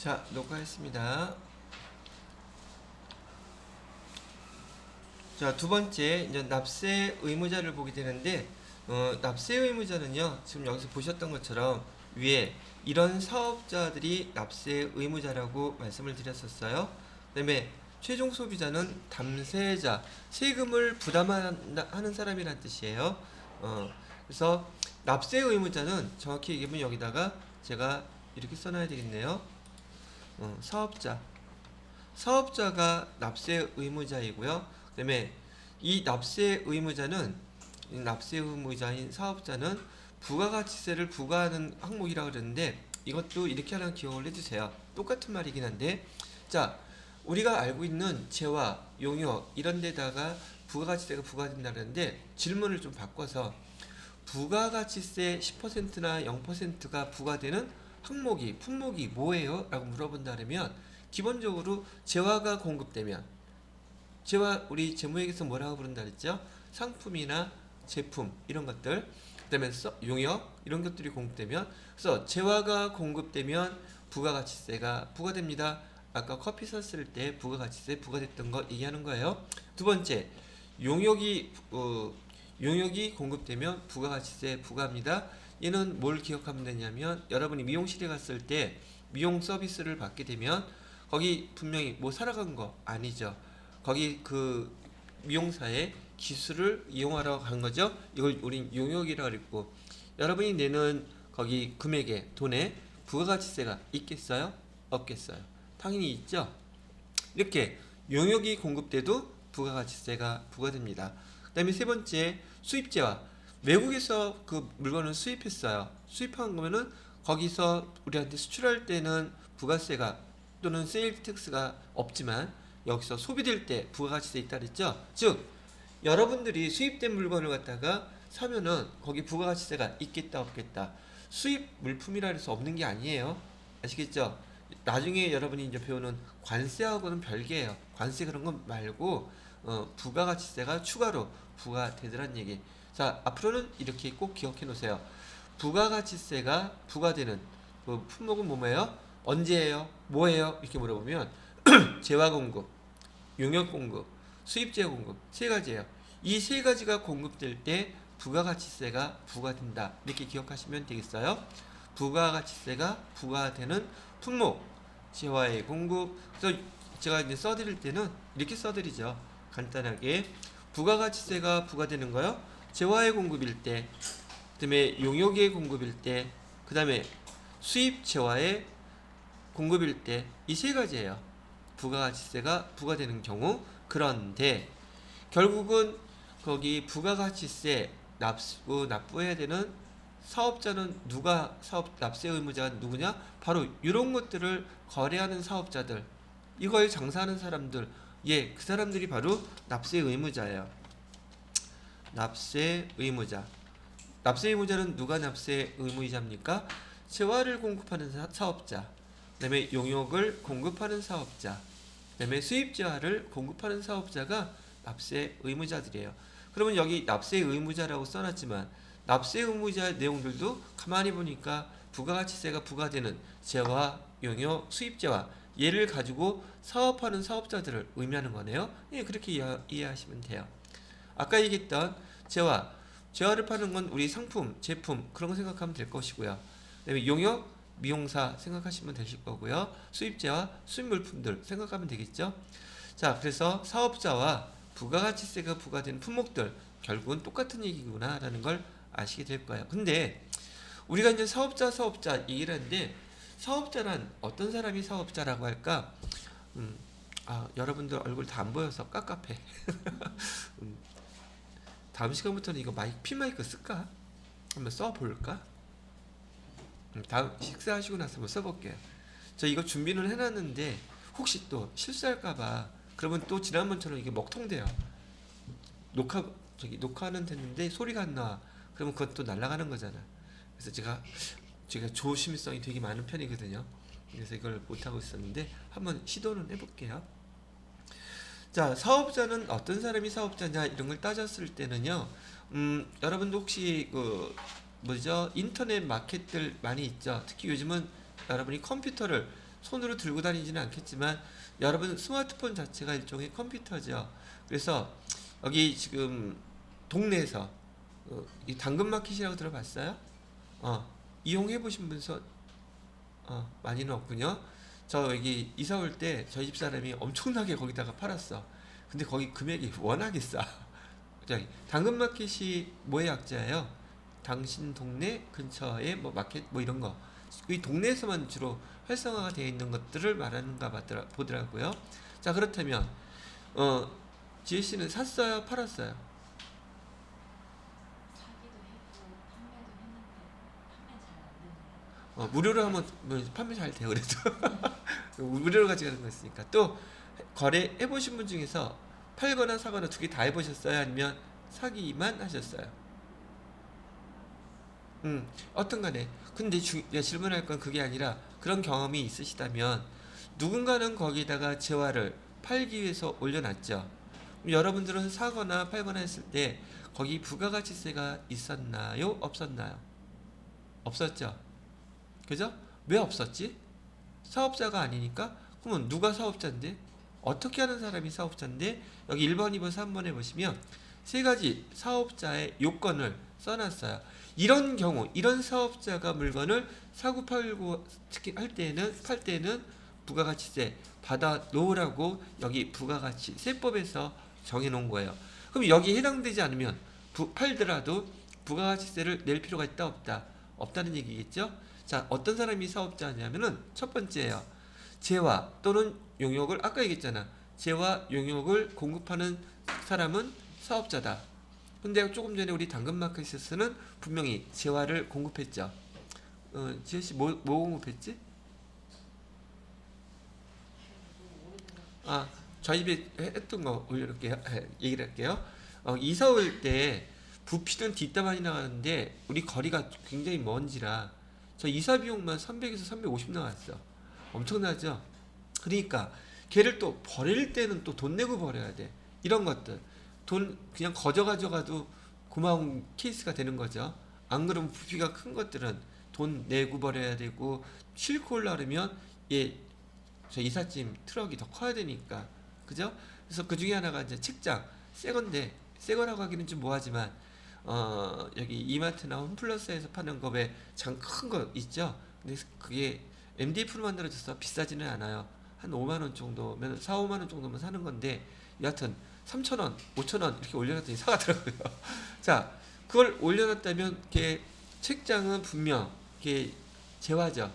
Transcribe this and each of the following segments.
자, 녹화했습니다. 자, 두 번째, 이제 납세 의무자를 보게 되는데, 납세 의무자는요, 지금 여기서 보셨던 것처럼 위에 이런 사업자들이 납세 의무자라고 말씀을 드렸었어요. 그 다음에 최종 소비자는 담세자, 세금을 부담하는 사람이란 뜻이에요. 그래서 납세 의무자는 정확히 얘기하면 여기다가 제가 이렇게 써놔야 되겠네요. 사업자가 납세 의무자이고요. 그다음에 이 납세 의무자는 이 납세 의무자인 사업자는 부가가치세를 부과하는 항목이라고 그러는데 이것도 이렇게 하나 기억을 해주세요. 똑같은 말이긴 한데 자 우리가 알고 있는 재화, 용역 이런 데다가 부가가치세가 부과된다는데 질문을 좀 바꿔서 부가가치세 10%나 0%가 부과되는 항목이 품목이 뭐예요? 라고 물어본다면 기본적으로 재화가 공급되면 재화 우리 재무회계에서 뭐라고 부른다 그랬죠? 상품이나 제품 이런 것들 그다음에 용역 이런 것들이 공급되면 그래서 재화가 공급되면 부가가치세가 부과됩니다. 아까 커피 샀을 때 부가가치세 부과됐던 거 얘기하는 거예요. 두 번째 용역이 공급되면 부가가치세 부과합니다. 얘는 뭘 기억하면 되냐면 여러분이 미용실에 갔을 때 미용 서비스를 받게 되면 거기 분명히 뭐 살아간 거 아니죠. 거기 그 미용사의 기술을 이용하러 간 거죠. 이걸 우린 용역이라고 그랬고 여러분이 내는 거기 금액에 돈에 부가가치세가 있겠어요? 없겠어요? 당연히 있죠. 이렇게 용역이 공급돼도 부가가치세가 부과됩니다. 그 다음에 세 번째 수입재화 외국에서 그 물건을 수입했어요. 수입한 거면은 거기서 우리한테 수출할 때는 부가세가 또는 세일 텍스가 없지만 여기서 소비될 때 부가가치세 있다 그랬죠. 즉 여러분들이 수입된 물건을 갖다가 사면은 거기 부가가치세가 있겠다 없겠다. 수입 물품이라 해서 없는 게 아니에요. 아시겠죠? 나중에 여러분이 이제 배우는 관세하고는 별개예요. 관세 그런 거 말고 부가가치세가 추가로 부과되더란 얘기. 자 앞으로는 이렇게 꼭 기억해 놓으세요. 부가가치세가 부과되는 그 품목은 뭐예요? 언제예요? 뭐예요? 이렇게 물어보면 재화공급, 용역공급, 수입재공급 세 가지예요. 이 세 가지가 공급될 때 부가가치세가 부과된다. 이렇게 기억하시면 되겠어요. 부가가치세가 부과되는 품목, 재화의 공급. 그래서 제가 이제 써드릴 때는 이렇게 써드리죠. 간단하게 부가가치세가 부과되는 거요. 재화의 공급일 때, 그다음에 용역의 공급일 때, 그다음에 수입 재화의 공급일 때 이 세 가지예요. 부가가치세가 부과되는 경우. 그런데 결국은 거기 부가가치세 납부해야 되는 사업자는 누가 납세 의무자가 누구냐? 바로 이런 것들을 거래하는 사업자들, 이걸 장사하는 사람들, 그 사람들이 바로 납세 의무자예요. 납세 의무자. 납세 의무자는 누가 납세 의무자입니까? 재화를 공급하는 사업자, 그다음에 용역을 공급하는 사업자, 그다음에 수입재화를 공급하는 사업자가 납세 의무자들이에요. 그러면 여기 납세 의무자라고 써놨지만 납세 의무자 내용들도 가만히 보니까 부가가치세가 부과되는 재화, 용역, 수입재화 얘를 가지고 사업하는 사업자들을 의미하는 거네요. 그렇게 이해하시면 돼요. 아까 얘기했던 재화를 파는 건 우리 상품, 제품 그런 거 생각하면 될 것이고요. 그다음에 용역, 미용사 생각하시면 되실 거고요. 수입재화, 수입물품들 생각하면 되겠죠. 자, 그래서 사업자와 부가가치세가 부과된 품목들 결국은 똑같은 얘기구나라는 걸 아시게 될 거예요. 근데 우리가 이제 사업자 얘기를 하는데 사업자란 어떤 사람이 사업자라고 할까? 여러분들 얼굴 다 안 보여서 깝깝해. 다음 시간부터는 이거 핀마이크 쓸까? 한번 써볼까? 다음 식사하시고 나서 한번 써볼게요. 저 이거 준비는 해놨는데 혹시 또 실수할까봐 그러면 또 지난번처럼 이게 먹통돼요. 녹화는 됐는데 소리가 안 나와. 그러면 그것도 날아가는 거잖아. 그래서 제가 조심성이 되게 많은 편이거든요. 그래서 이걸 못하고 있었는데 한번 시도는 해볼게요. 자, 사업자는 어떤 사람이 사업자냐 이런 걸 따졌을 때는요. 여러분도 혹시 인터넷 마켓들 많이 있죠. 특히 요즘은 여러분이 컴퓨터를 손으로 들고 다니지는 않겠지만 여러분 스마트폰 자체가 일종의 컴퓨터죠. 그래서 여기 지금 동네에서 이 당근마켓이라고 들어봤어요? 이용해 보신 분 많이는 없군요. 저 여기 이사 올 때 저희 집 사람이 엄청나게 거기다가 팔았어. 근데 거기 금액이 워낙에 싸. 저기 당근마켓이 뭐의 약자예요? 당신 동네 근처에 뭐 마켓 뭐 이런 거. 이 동네에서만 주로 활성화가 되어 있는 것들을 말하는가 보더라고요. 자, 그렇다면 지혜 씨는 샀어요, 팔았어요? 사기도 했고 판매도 했는데 판매 잘 안 되네요. 무료로 하면 뭐 판매 잘 돼요, 그래도. 무료로 가져가는 거 있으니까. 또 거래해 보신 분 중에서 팔거나 사거나 두 개 다 해보셨어요? 아니면 사기만 하셨어요? 어떤 간에. 근데 내가 질문할 건 그게 아니라 그런 경험이 있으시다면 누군가는 거기다가 재화를 팔기 위해서 올려놨죠. 그럼 여러분들은 사거나 팔거나 했을 때 거기 부가가치세가 있었나요? 없었나요? 없었죠. 그죠? 왜 없었지? 사업자가 아니니까? 그러면 누가 사업자인데? 어떻게 하는 사람이 사업자인데? 여기 1번, 2번, 3번에 보시면 세 가지 사업자의 요건을 써놨어요. 이런 경우, 이런 사업자가 물건을 사고 팔고 특히 팔 때는 부가가치세 받아 놓으라고 여기 부가가치세법에서 정해놓은 거예요. 그럼 여기에 해당되지 않으면 팔더라도 부가가치세를 낼 필요가 있다 없다? 없다는 얘기겠죠? 자, 어떤 사람이 사업자냐면은 첫 번째예요. 재화 또는 용역을 아까 얘기했잖아. 재화 용역을 공급하는 사람은 사업자다. 근데 조금 전에 우리 당근마켓에서는 분명히 재화를 공급했죠. 지혜씨 뭐 공급했지? 저희 집에 했던 거 올려놓을게요. 얘기를 할게요. 이사 올 때 부피는 뒷담화이 나가는데 우리 거리가 굉장히 먼지라 저 이사 비용만 300에서 350 나왔어. 엄청나죠? 그러니까 걔를 또 버릴 때는 또 돈 내고 버려야 돼. 이런 것들. 돈 그냥 거저 가져가도 고마운 케이스가 되는 거죠. 안 그러면 부피가 큰 것들은 돈 내고 버려야 되고 싣고 올라오면 저 이삿짐 트럭이 더 커야 되니까. 그죠? 그래서 그 중에 하나가 이제 책장. 새 건데, 새 거라고 하기는 좀 뭐하지만, 여기 이마트나 홈플러스에서 파는 거에 장 큰 거 있죠? 근데 그게 MDF로 만들어져서 비싸지는 않아요. 한 5만원 정도면, 4, 5만원 정도면 사는 건데, 여하튼 3,000원, 5,000원 이렇게 올려놨더니 사가더라고요. 자, 그걸 올려놨다면, 책장은 분명, 재화죠.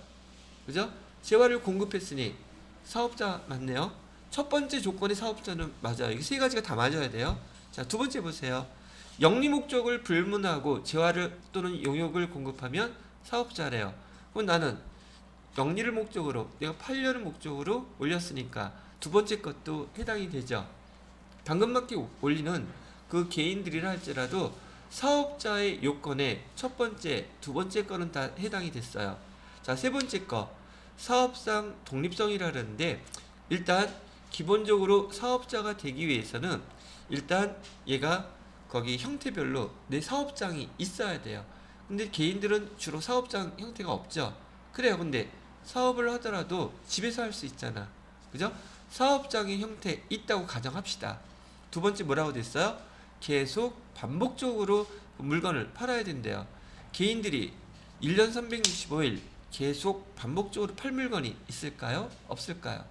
그죠? 재화를 공급했으니, 사업자 맞네요. 첫 번째 조건이 사업자는 맞아요. 이 세 가지가 다 맞아야 돼요. 자, 두 번째 보세요. 영리 목적을 불문하고 재화를 또는 용역을 공급하면 사업자래요. 그럼 나는 영리를 목적으로 내가 팔려는 목적으로 올렸으니까 두 번째 것도 해당이 되죠. 당근마켓 올리는 그 개인들이라 할지라도 사업자의 요건에 첫 번째, 두 번째 거는 다 해당이 됐어요. 자, 세 번째 거 사업상 독립성이라는데 일단 기본적으로 사업자가 되기 위해서는 일단 얘가 거기 형태별로 내 사업장이 있어야 돼요. 근데 개인들은 주로 사업장 형태가 없죠. 그래요. 근데 사업을 하더라도 집에서 할 수 있잖아. 그죠? 사업장의 형태 있다고 가정합시다. 두 번째 뭐라고 됐어요? 계속 반복적으로 물건을 팔아야 된대요. 개인들이 1년 365일 계속 반복적으로 팔 물건이 있을까요? 없을까요?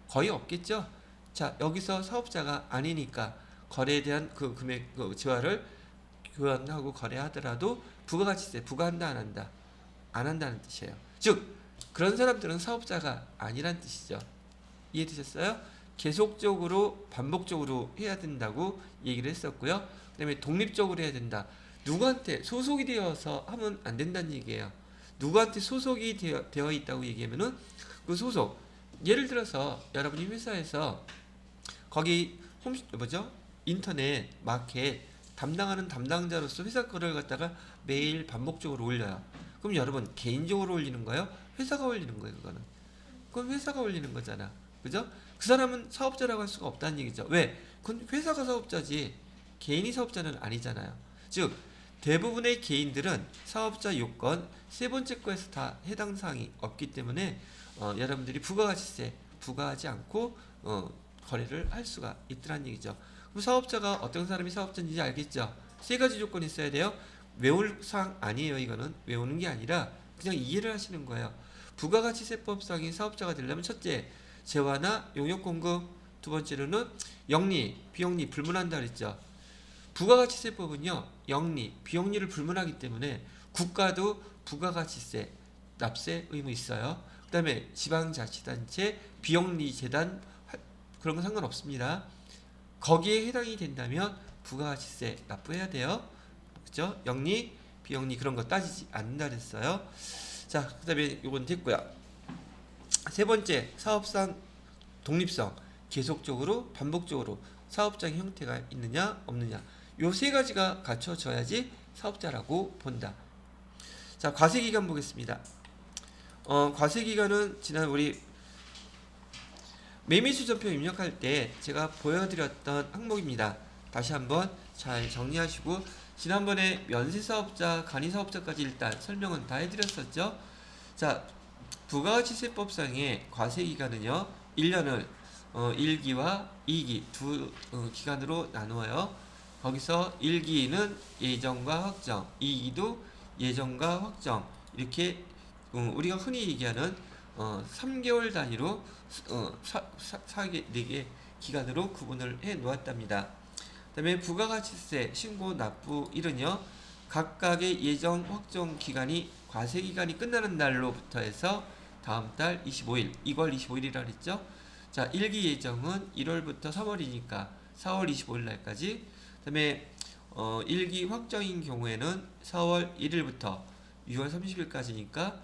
거의 없겠죠? 자, 여기서 사업자가 아니니까 거래에 대한 그 금액, 그 재화를 교환하고 거래하더라도 부가가치세 부과한다, 안 한다? 안 한다는 뜻이에요. 즉, 그런 사람들은 사업자가 아니란 뜻이죠. 이해되셨어요? 계속적으로 반복적으로 해야 된다고 얘기를 했었고요. 그 다음에 독립적으로 해야 된다. 누구한테 소속이 되어서 하면 안 된다는 얘기예요. 누구한테 소속이 되어 있다고 얘기하면은 그 소속, 예를 들어서 여러분이 회사에서 거기 인터넷 마켓 담당하는 담당자로서 회사 거를 갖다가 매일 반복적으로 올려요. 그럼 여러분 개인적으로 올리는 거예요? 회사가 올리는 거예요, 그거는. 그건 회사가 올리는 거잖아. 그죠? 그 사람은 사업자라고 할 수가 없다는 얘기죠. 왜? 그건 회사가 사업자지 개인이 사업자는 아니잖아요. 즉 대부분의 개인들은 사업자 요건 세 번째 거에서 다 해당 사항이 없기 때문에 여러분들이 부가가치세 부과하지 않고 거래를 할 수가 있더란 얘기죠. 그럼 사업자가 어떤 사람이 사업자인지 알겠죠? 세 가지 조건이 있어야 돼요. 외울 사항 아니에요. 이거는 외우는 게 아니라 그냥 이해를 하시는 거예요. 부가가치세법상의 사업자가 되려면 첫째, 재화나 용역 공급, 두 번째로는 영리, 비영리 불문한다 그랬죠. 부가가치세법은요, 영리, 비영리를 불문하기 때문에 국가도 부가가치세 납세 의무 있어요. 그 다음에 지방자치단체, 비영리재단 그런 건 상관없습니다. 거기에 해당이 된다면 부가가치세 납부해야 돼요. 그죠? 영리, 비영리 그런 거 따지지 않는다 그랬어요. 자, 그 다음에 요건 됐고요. 세 번째, 사업상 독립성, 계속적으로 반복적으로 사업장의 형태가 있느냐 없느냐, 요 세 가지가 갖춰져야지 사업자라고 본다. 자, 과세기간 보겠습니다. 과세기간은 지난 우리 매매수전표 입력할 때 제가 보여드렸던 항목입니다. 다시 한번 잘 정리하시고, 지난번에 면세사업자, 간이사업자까지 일단 설명은 다 해드렸었죠. 자, 부가가치세법상의 과세기간은요 1년을 1기와 2기 두 기간으로 나누어요. 거기서 1기는 예정과 확정, 2기도 예정과 확정, 이렇게 우리가 흔히 얘기하는 3개월 단위로 4개 기간으로 구분을 해 놓았답니다. 그 다음에 부가가치세 신고 납부일은요, 각각의 예정 확정 기간이 과세기간이 끝나는 날로부터 해서 다음 달 25일, 2월 25일이라 그랬죠. 자, 1기 예정은 1월부터 3월이니까 4월 25일 날까지. 그 다음에 1기 확정인 경우에는 4월 1일부터 6월 30일까지니까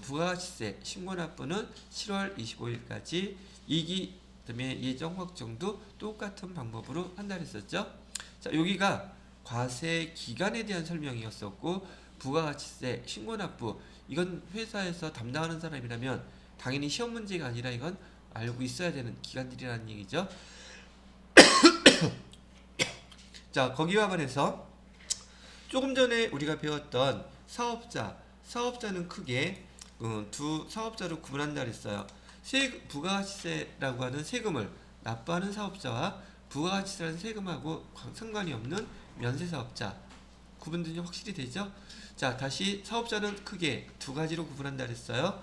부가가치세 신고 납부는 7월 25일까지. 2기 그다음에 예정 확정도 똑같은 방법으로 한다 그랬었죠. 자, 여기가 과세 기간에 대한 설명이었었고, 부가가치세 신고 납부 이건 회사에서 담당하는 사람이라면 당연히 시험 문제가 아니라 이건 알고 있어야 되는 기간들이라는 얘기죠. 자, 거기와 반해서 조금 전에 우리가 배웠던 사업자는 크게 두 사업자로 구분한다 그랬어요. 부가가치세라고 하는 세금을 납부하는 사업자와 부가가치세라는 세금하고 상관이 없는 면세사업자, 구분이 확실히 되죠? 자, 다시 사업자는 크게 두 가지로 구분한다 그랬어요.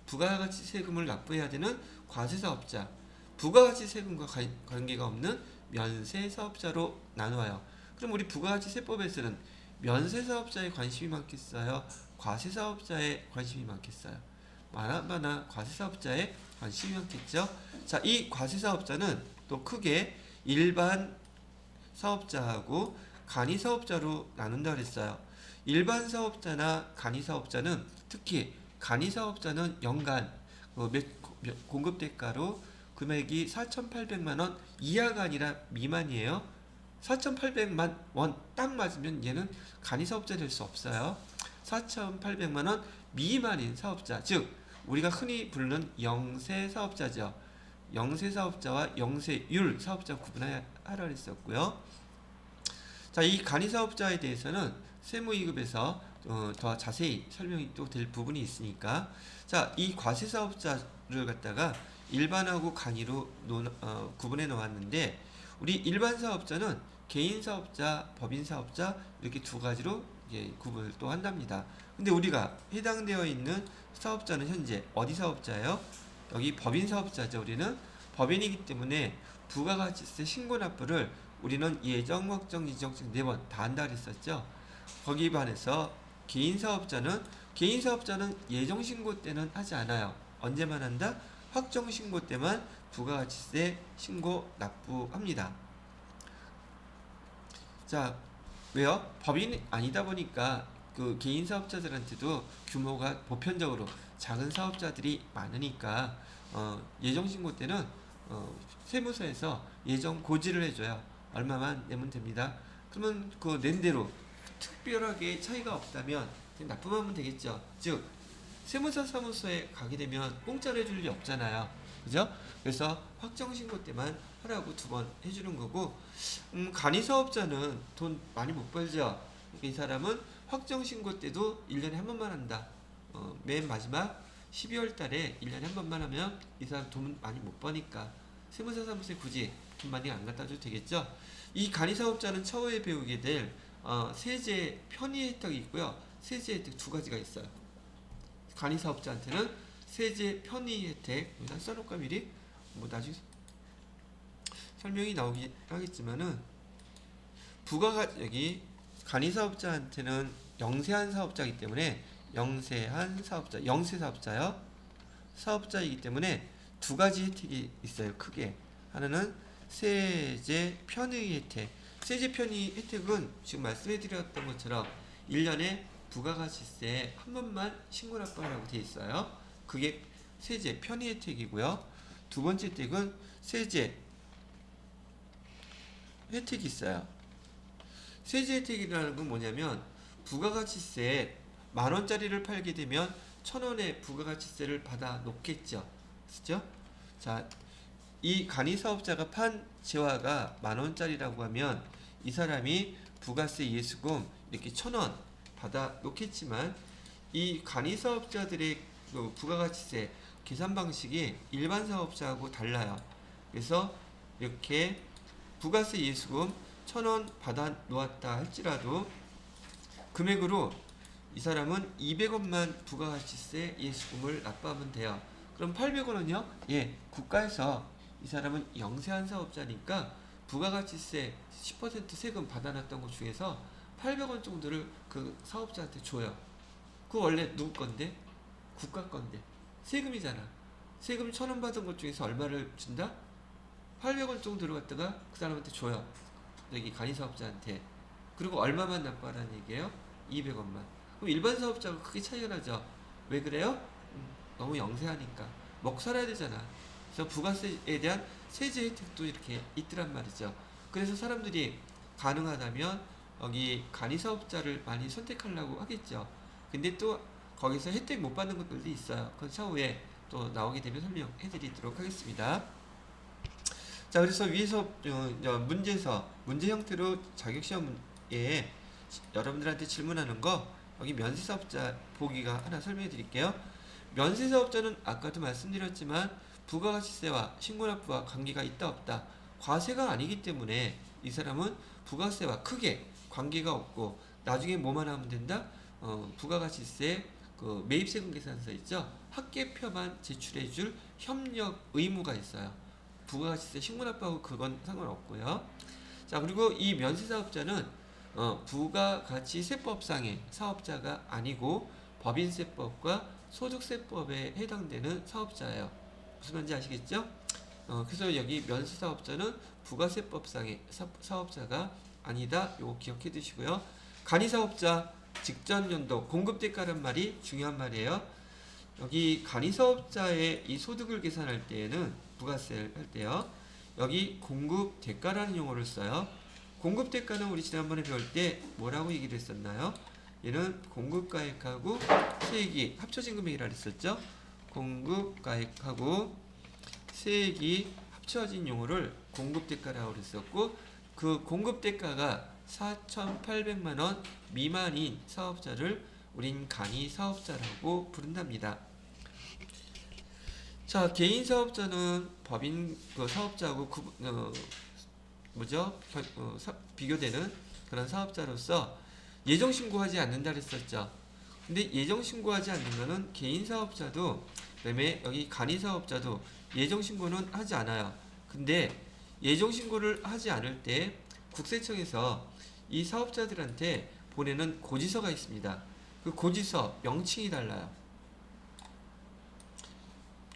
부가가치 세금을 납부해야 되는 과세사업자, 부가가치 세금과 관계가 없는 면세사업자로 나누어요. 그럼 우리 부가가치세법에서는 면세사업자에 관심이 많겠어요? 과세사업자에 관심이 많겠어요? 많아 과세사업자에 관심이 많겠죠? 자, 이 과세사업자는 또 크게 일반 사업자하고 간이사업자로 나눈다 그랬어요. 일반 사업자나 간이사업자는, 특히 간이사업자는 연간 공급대가로 금액이 4,800만원 이하가 아니라 미만이에요. 4,800만 원 딱 맞으면 얘는 간이사업자 될 수 없어요. 4,800만원 미만인 사업자, 즉 우리가 흔히 부르는 영세사업자죠. 영세사업자와 영세율 사업자 구분하라 했었고요. 자, 이 간이사업자에 대해서는 세무이급에서 더 자세히 설명이 또 될 부분이 있으니까, 자, 이 과세사업자를 갖다가 일반하고 간이로 구분해 놓았는데, 우리 일반 사업자는 개인사업자, 법인사업자 이렇게 두 가지로 구분을 또 한답니다. 근데 우리가 해당되어 있는 사업자는 현재 어디 사업자예요? 여기 법인사업자죠. 우리는 법인이기 때문에 부가가치세 신고 납부를 우리는 예정, 확정, 지정책 4번 다 한다 그랬었죠. 거기에 반해서 개인사업자는 예정 신고 때는 하지 않아요. 언제만 한다? 확정 신고 때만 부가가치세 신고 납부합니다. 자, 왜요? 법인이 아니다 보니까 그 개인 사업자들한테도 규모가 보편적으로 작은 사업자들이 많으니까 예정 신고 때는 세무서에서 예정 고지를 해줘요. 얼마만 내면 됩니다. 그러면 그 낸 대로 특별하게 차이가 없다면 그냥 납부하면 되겠죠. 즉 세무사 사무소에 가게 되면 공짜로 해줄 리 없잖아요. 그죠? 그래서 확정 신고 때만 하라고 2번 해주는 거고, 간이사업자는 돈 많이 못 벌죠. 이 사람은 확정 신고 때도 1년에 한 번만 한다. 맨 마지막 12월 달에 1년에 한 번만 하면 이 사람 돈 많이 못 버니까 세무사 사무소에 굳이 돈 많이 안 갖다 줘도 되겠죠. 이 간이사업자는 차후에 배우게 될 세제 편의 혜택이 있고요. 세제 혜택 두 가지가 있어요. 간이사업자한테는 세제 편의 혜택, 일단 써놓을까 미리? 뭐 나중에 설명이 나오긴 하겠지만은 여기 간이사업자한테는 영세한 사업자이기 때문에 영세한 사업자, 영세사업자요. 사업자이기 때문에 두 가지 혜택이 있어요. 크게 하나는 세제 편의 혜택. 세제 편의 혜택은 지금 말씀해드렸던 것처럼 1년에 부가가치세 한 번만 신고납부하라고 되어 있어요. 그게 세제 편의 혜택이고요. 두 번째 혜택은 세제 혜택이 있어요. 세제 혜택이라는 건 뭐냐면 부가가치세 10,000원짜리를 팔게 되면 1,000원의 부가가치세를 받아 놓겠죠. 그죠? 자, 이 간이사업자가 판 재화가 10,000원짜리라고 하면 이 사람이 부가세 예수금 이렇게 1,000원 받아 놓겠지만 이 간이사업자들의 그 부가가치세 계산 방식이 일반 사업자하고 달라요. 그래서 이렇게 부가세 예수금 1,000원 받아 놓았다 할지라도 금액으로 이 사람은 200원만 부가가치세 예수금을 납부하면 돼요. 그럼 800원은요? 예, 국가에서 이 사람은 영세한 사업자니까 부가가치세 10% 세금 받아놨던 것 중에서 800원 정도를 그 사업자한테 줘요. 그거 원래 누구 건데? 국가 건데. 세금이잖아. 세금 1,000원 받은 것 중에서 얼마를 준다? 800원 정도를 갖다가 그 사람한테 줘요. 여기 간이사업자한테. 그리고 얼마만 납부하라는 얘기예요? 200원만. 그럼 일반 사업자가 크게 차이가 나죠. 왜 그래요? 너무 영세하니까. 먹고 살아야 되잖아. 그래서 부가세에 대한 세제 혜택도 이렇게 있더란 말이죠. 그래서 사람들이 가능하다면 여기 간이사업자를 많이 선택하려고 하겠죠. 근데 또 거기서 혜택 못 받는 것들도 있어요. 그건 차후에 또 나오게 되면 설명해 드리도록 하겠습니다. 자, 그래서 위에서 문제 형태로 자격시험에 여러분들한테 질문하는 거 여기 면세사업자 보기가 하나 설명해 드릴게요. 면세사업자는 아까도 말씀드렸지만 부가가치세와 신고납부와 관계가 있다 없다. 과세가 아니기 때문에 이 사람은 부가세와 크게 관계가 없고 나중에 뭐만 하면 된다? 부가가치세 그 매입세금 계산서 있죠? 합계표만 제출해 줄 협력 의무가 있어요. 부가가치세 신고납부하고 그건 상관없고요. 자, 그리고 이 면세사업자는 부가가치세법상의 사업자가 아니고 법인세법과 소득세법에 해당되는 사업자예요. 무슨 말인지 아시겠죠? 그래서 여기 면세사업자는 부가세법상의 사업자가 아니다. 요거 기억해 두시고요. 간이사업자 직전연도 공급대가란 말이 중요한 말이에요. 여기 간이사업자의 이 소득을 계산할 때에는 부가세를 할 때요. 여기 공급대가라는 용어를 써요. 공급대가는 우리 지난번에 배울 때 뭐라고 얘기를 했었나요? 얘는 공급가액하고 세액이 합쳐진 금액이라 그랬었죠. 공급가액하고 세액이 합쳐진 용어를 공급대가라고 그랬었고 그 공급대가가 4,800만원 미만인 사업자를 우린 간이사업자라고 부른답니다. 자, 개인사업자는 법인 그 사업자하고 비교되는 그런 사업자로서 예정신고하지 않는다 그랬었죠. 근데 예정신고하지 않는 거는 개인사업자도 그다음에 여기 간이사업자도 예정신고는 하지 않아요. 근데 예정신고를 하지 않을 때 국세청에서 이 사업자들한테 보내는 고지서가 있습니다. 그 고지서 명칭이 달라요.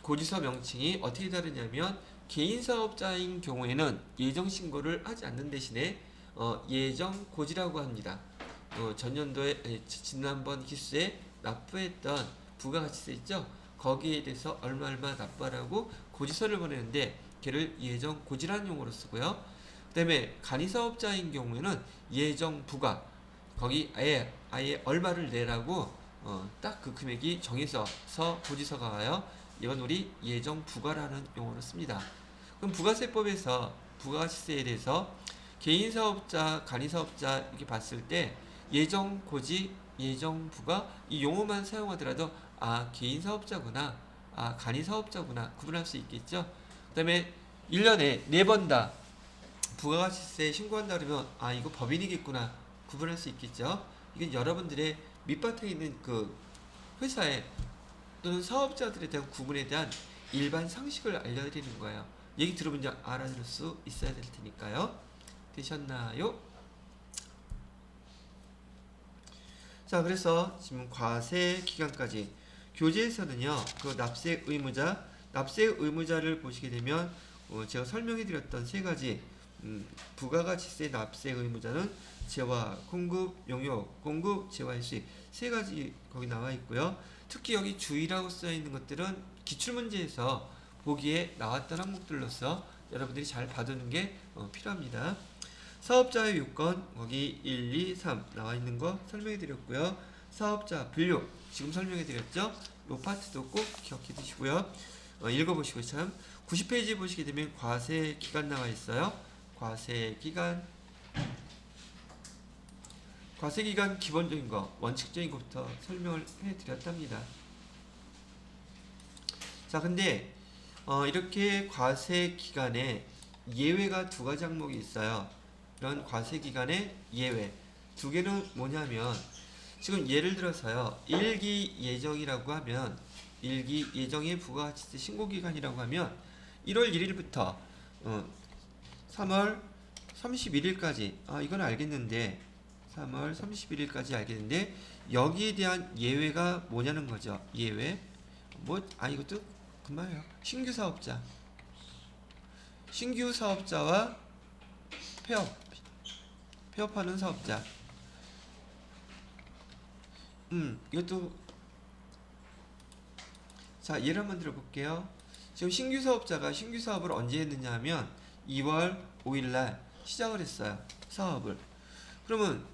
고지서 명칭이 어떻게 다르냐면 개인사업자인 경우에는 예정신고를 하지 않는 대신에 예정고지라고 합니다. 전년도에 지난번 기수에 납부했던 부가가치세 있죠? 거기에 대해서 얼마 납부하라고 고지서를 보내는데 걔를 예정고지라는 용어로 쓰고요. 그 다음에 간이사업자인 경우에는 예정부가 거기 아예 얼마를 내라고 딱 그 금액이 정해서 고지서가 와요. 이건 우리 예정부가라는 용어로 씁니다. 그럼 부가세법에서 부가가치세에 대해서 개인사업자, 간이사업자 이렇게 봤을 때 예정고지, 예정부가 이 용어만 사용하더라도 개인 사업자구나, 간이 사업자구나 구분할 수 있겠죠. 그 다음에 1년에 4번 다 부가가치세 신고한다 그러면 이거 법인이겠구나 구분할 수 있겠죠. 이건 여러분들의 밑바탕에 있는 그 회사에 또는 사업자들에 대한 구분에 대한 일반 상식을 알려드리는 거예요. 얘기 들으면 이제 알아들을 수 있어야 될 테니까요. 되셨나요? 자, 그래서 지금 과세 기간까지 교재에서는요, 그 납세 의무자를 보시게 되면 제가 설명해드렸던 세 가지 부가가치세 납세 의무자는 재화, 공급, 용역, 공급, 재화의 수익 세 가지 거기 나와 있고요. 특히 여기 주의라고 써 있는 것들은 기출문제에서 보기에 나왔던 항목들로서 여러분들이 잘 봐두는 게 필요합니다. 사업자의 요건 거기 1, 2, 3 나와 있는 거 설명해 드렸고요. 사업자 분류 지금 설명해 드렸죠. 요 파트도 꼭 기억해 두시고요. 읽어보시고 참 90페이지 보시게 되면 과세 기간 나와 있어요. 과세 기간 기본적인 거 원칙적인 것부터 설명을 해 드렸답니다. 자, 근데 이렇게 과세 기간에 예외가 두 가지 항목이 있어요. 이런 과세 기간의 예외 두 개는 뭐냐면 지금 예를 들어서요. 일기 예정이라고 하면 일기 예정의 부가가치세 신고 기간이라고 하면 1월 1일부터 3월 31일까지 이건 알겠는데 3월 31일까지 알겠는데 여기에 대한 예외가 뭐냐는 거죠. 예외 이것도 그만해요. 신규 사업자와 폐업하는 사업자. 이것도 자, 예를 한번 들어볼게요. 지금 신규 사업자가 신규 사업을 언제 했느냐 하면 2월 5일날 시작을 했어요. 사업을. 그러면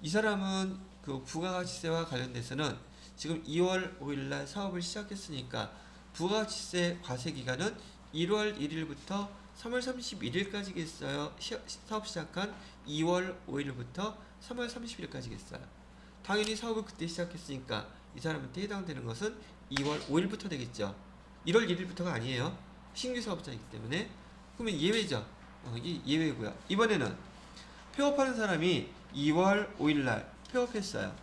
이 사람은 그 부가가치세와 관련돼서는 지금 2월 5일날 사업을 시작했으니까 부가가치세 과세 기간은 1월 1일부터 3월 31일까지겠어요. 사업 시작한 2월 5일부터 3월 30일까지겠어요. 당연히 사업을 그때 시작했으니까 이 사람한테 해당되는 것은 2월 5일부터 되겠죠. 1월 1일부터가 아니에요. 신규 사업자이기 때문에. 그러면 예외죠. 이게 예외고요. 이번에는 폐업하는 사람이 2월 5일날 폐업했어요.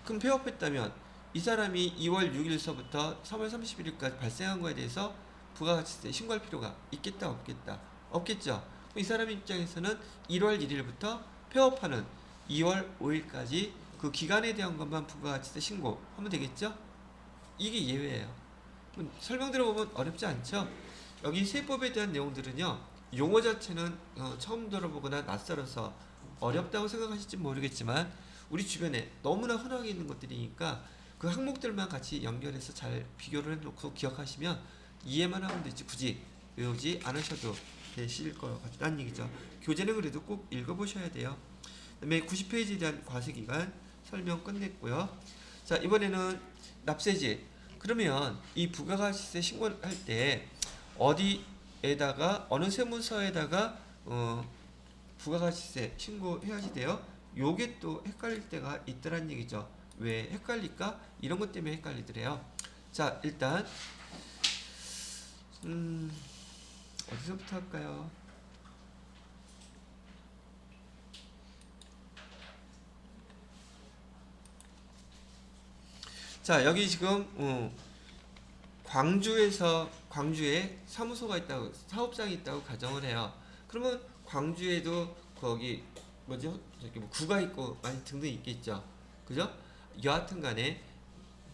그럼 폐업했다면 이 사람이 2월 6일서부터 3월 31일까지 발생한 거에 대해서 부가가치세 신고할 필요가 있겠다 없겠다? 없겠죠. 이 사람 입장에서는 1월 1일부터 폐업하는 2월 5일까지 그 기간에 대한 것만 부가가치세 신고하면 되겠죠? 이게 예외예요. 설명 들어보면 어렵지 않죠? 여기 세법에 대한 내용들은요. 용어 자체는 처음 들어보거나 낯설어서 어렵다고 생각하실지 모르겠지만 우리 주변에 너무나 흔하게 있는 것들이니까 그 항목들만 같이 연결해서 잘 비교를 해놓고 기억하시면 이해만 하면 되지 굳이 외우지 않으셔도 되실 것 같다는 얘기죠. 교재는 그래도 꼭 읽어보셔야 돼요. 그 다음에 90페이지에 대한 과세기간 설명 끝냈고요. 자, 이번에는 납세지. 그러면 이 부가가치세 신고를 할 때 어디에다가 어느 세무서에다가 부가가치세 신고해야지 돼요. 요게 또 헷갈릴 때가 있더란 얘기죠. 왜 헷갈릴까? 이런 것 때문에 헷갈리더래요. 자, 일단 어디서부터 할까요? 자, 여기 지금 광주에 사무소가 있다고, 사업장이 있다고 가정을 해요. 그러면 광주에도 거기 뭐죠? 저기 뭐 구가 있고 많이 등등 있겠죠. 그죠? 여하튼 간에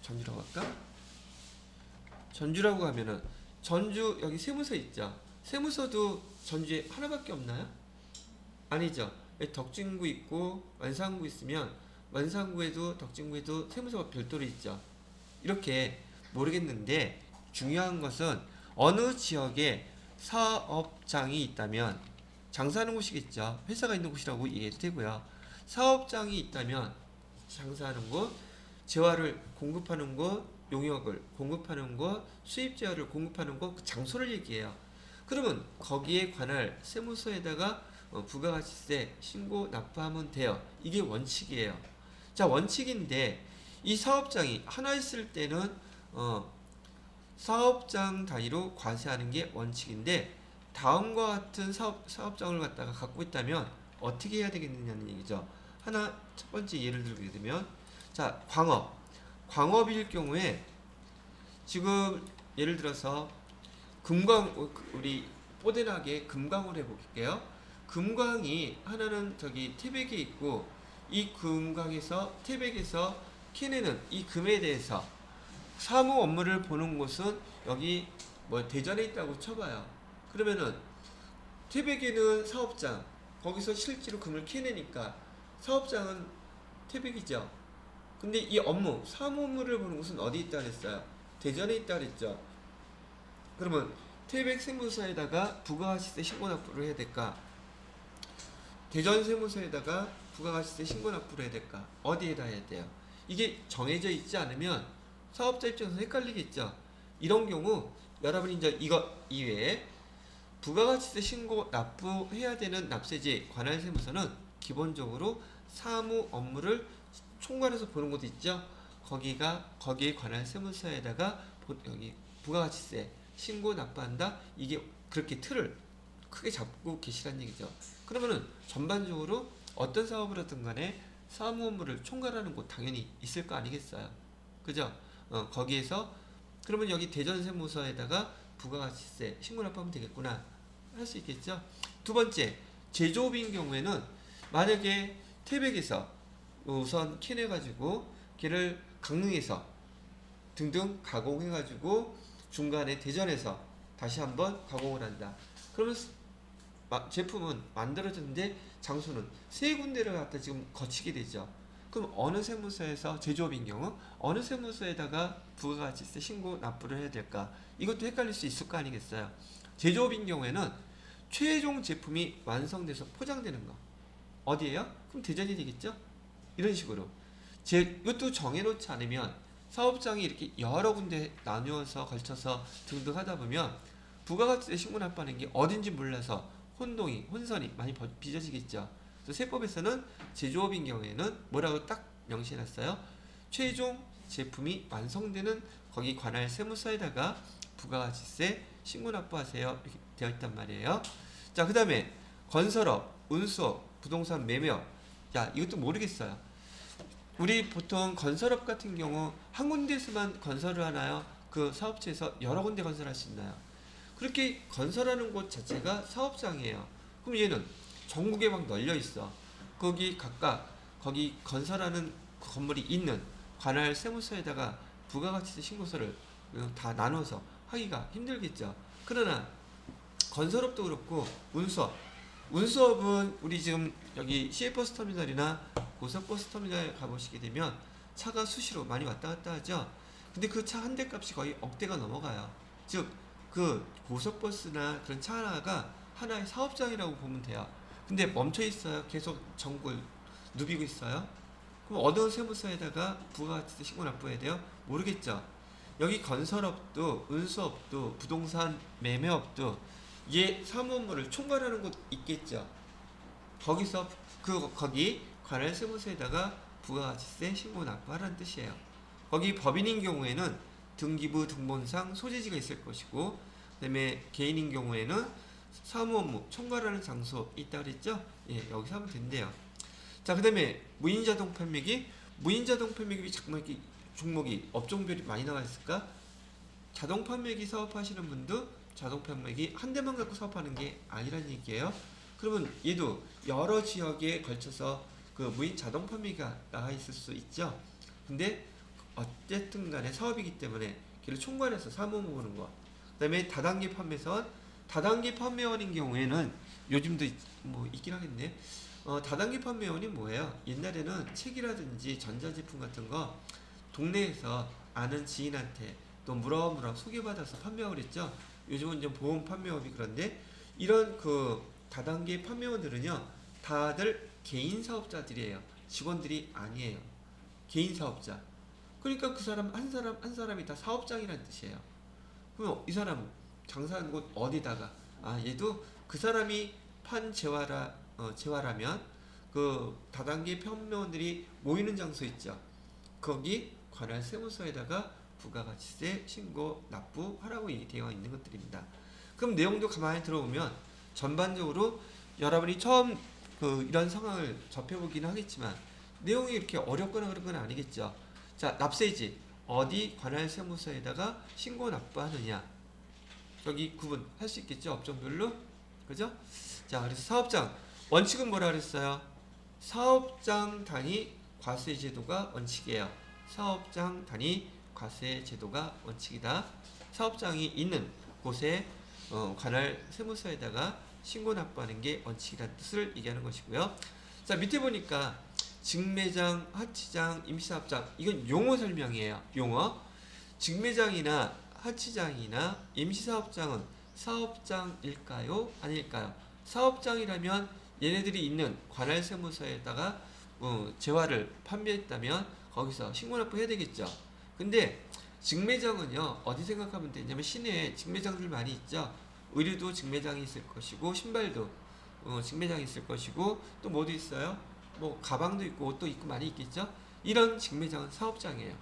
전주라고 할까? 전주라고 하면은 전주 여기 세무서 있죠. 세무서도 전주에 하나밖에 없나요? 아니죠. 덕진구 있고 원산구 있으면 원산구에도 덕진구에도 세무서가 별도로 있죠. 이렇게 모르겠는데 중요한 것은 어느 지역에 사업장이 있다면 장사하는 곳이겠죠. 회사가 있는 곳이라고 이해해도 되고요. 사업장이 있다면 장사하는 곳, 재화를 공급하는 곳, 용역을 공급하는 곳, 수입 재화를 공급하는 곳, 그 장소를 얘기해요. 그러면 거기에 관할 세무서에다가 부가가치세 신고 납부하면 돼요. 이게 원칙이에요. 자, 원칙인데 이 사업장이 하나 있을 때는 사업장 단위로 과세하는 게 원칙인데 다음과 같은 사업장을 갖다가 갖고 있다면 어떻게 해야 되겠느냐는 얘기죠. 하나 첫 번째 예를 들게 되면 자 광업일 경우에 지금 예를 들어서 우리 뽀대나게 금광을 해볼게요. 금광이 하나는 저기 태백에 있고 이 금광에서 태백에서 캐내는 이 금에 대해서 사무 업무를 보는 곳은 여기 뭐 대전에 있다고 쳐봐요. 그러면은 태백에는 사업장 거기서 실제로 금을 캐내니까 사업장은 태백이죠. 근데 이 업무 사무 업무를 보는 곳은 어디 있다 그랬어요? 대전에 있다 그랬죠. 그러면 태백 세무서에다가 부가가치세 신고 납부를 해야 될까? 대전 세무서에다가 부가가치세 신고 납부를 해야 될까? 어디에다 해야 돼요? 이게 정해져 있지 않으면 사업자 입장에서 헷갈리겠죠. 이런 경우 여러분이 이제 이거 이외에 부가가치세 신고 납부해야 되는 납세지 관할 세무서는 기본적으로 사무 업무를 총괄해서 보는 곳 있죠. 거기에 관할 세무서에다가 여기 부가가치세 신고 납부한다. 이게 그렇게 틀을 크게 잡고 계시란 얘기죠. 그러면은 전반적으로 어떤 사업을 하든 간에 사무 업무를 총괄하는 곳 당연히 있을 거 아니겠어요. 그죠? 거기에서 그러면 여기 대전 세무서에다가 부가가치세 신고 납부하면 되겠구나 할 수 있겠죠. 두 번째 제조업인 경우에는 만약에 태백에서 우선 캐내가지고 걔를 강릉에서 등등 가공해가지고 중간에 대전에서 다시 한번 가공을 한다. 그러면 제품은 만들어졌는데 장소는 세 군데를 갖다 지금 거치게 되죠. 그럼 어느 세무서에서 제조업인 경우 어느 세무서에다가 부가가치세 신고 납부를 해야 될까? 이것도 헷갈릴 수 있을 거 아니겠어요. 제조업인 경우에는 최종 제품이 완성돼서 포장되는 거 어디예요? 그럼 대전이 되겠죠? 이런 식으로 이것도 정해놓지 않으면 사업장이 이렇게 여러 군데 나누어서 걸쳐서 등등 하다 보면 부가가치세 신고 납부하는 게 어딘지 몰라서 혼선이 많이 빚어지겠죠. 그래서 세법에서는 제조업인 경우에는 뭐라고 딱 명시해놨어요. 최종 제품이 완성되는 거기 관할 세무서에다가 부가가치세 신고 납부하세요. 이렇게 되어 있단 말이에요. 자, 그 다음에 건설업, 운수업, 부동산 매매업. 야, 이것도 모르겠어요. 우리 보통 건설업 같은 경우 한 군데에서만 건설을 하나요? 그 사업체에서 여러 군데 건설할 수 있나요? 그렇게 건설하는 곳 자체가 사업장이에요. 그럼 얘는 전국에 막 널려 있어. 거기 각각 거기 건설하는 건물이 있는 관할 세무서에다가 부가가치세 신고서를 다 나눠서 하기가 힘들겠죠. 그러나 건설업도 그렇고 운수업은 우리 지금 여기 시외버스 터미널이나 고속버스 터미널 가보시게 되면 차가 수시로 많이 왔다 갔다 하죠. 근데 그 차 한 대 값이 거의 억대가 넘어가요. 즉 그 고속버스나 그런 차 하나가 하나의 사업장이라고 보면 돼요. 근데 멈춰 있어요. 계속 전국을 누비고 있어요. 그럼 어느 세무서에다가 부가가치세 신고 납부해야 돼요? 모르겠죠. 여기 건설업도 운수업도 부동산 매매업도 얘 사무 업무를 총괄하는 곳 있겠죠. 거기서 거기 관할 세무서에다가 부가가치세 신고 납부하라는 뜻이에요. 거기 법인인 경우에는 등기부 등본상 소재지가 있을 것이고, 그다음에 개인인 경우에는 사무 업무 총괄하는 장소 있다 그랬죠? 예, 여기서 하면 된대요. 자, 그다음에 무인자동 판매기 정말 이렇게 종목이 업종별이 많이 나와 있을까? 자동 판매기 사업하시는 분도 자동 판매기 한 대만 갖고 사업하는 게 아니란 얘기예요. 그러면 얘도 여러 지역에 걸쳐서 그 무인 자동 판매기가 나와 있을 수 있죠. 근데 어쨌든 간에 사업이기 때문에 걔를 총괄해서 사무 보는 거. 그다음에 다단계 판매원인 경우에는 요즘도 뭐 있긴 하겠네. 다단계 판매원이 뭐예요? 옛날에는 책이라든지 전자제품 같은 거 동네에서 아는 지인한테 또 물어물어 소개받아서 판매하고 그랬죠. 요즘은 이제 보험 판매업이 그런데 이런 그 다단계 판매원들은요 다들 개인 사업자들이에요. 직원들이 아니에요. 개인 사업자. 그러니까 그 사람 한 사람이 다 사업장이라는 뜻이에요. 그럼 이 사람 장사하는 곳 어디다가 얘도 그 사람이 재화라면 그 다단계 판매원들이 모이는 장소 있죠. 거기 관할 세무서에다가 부가가치세 신고 납부하라고 얘기되어 있는 것들입니다. 그럼 내용도 가만히 들어보면 전반적으로 여러분이 처음 이런 상황을 접해보기는 하겠지만 내용이 이렇게 어렵거나 그런 건 아니겠죠. 자, 납세지 어디 관할 세무서에다가 신고 납부하느냐, 여기 구분할 수 있겠죠, 업종별로. 그죠? 자, 그래서 사업장 원칙은 뭐라 그랬어요? 사업장 단위 과세 제도가 원칙이에요. 사업장 단위 과세 제도가 원칙이다. 사업장이 있는 곳에 관할 세무서에다가 신고 납부하는 게 원칙이라는 뜻을 얘기하는 것이고요. 자, 밑에 보니까 직매장, 하치장, 임시사업장, 이건 용어 설명이에요. 용어. 직매장이나 하치장이나 임시사업장은 사업장일까요? 아닐까요? 사업장이라면 얘네들이 있는 관할 세무서에다가 재화를 판매했다면 거기서 신고납부 해야 되겠죠. 근데 직매장은요, 어디 생각하면 되냐면 시내에 직매장들 많이 있죠. 의류도 직매장이 있을 것이고 신발도 직매장이 있을 것이고 또 뭐도 있어요? 뭐 가방도 있고 옷도 있고 많이 있겠죠. 이런 직매장은 사업장이에요.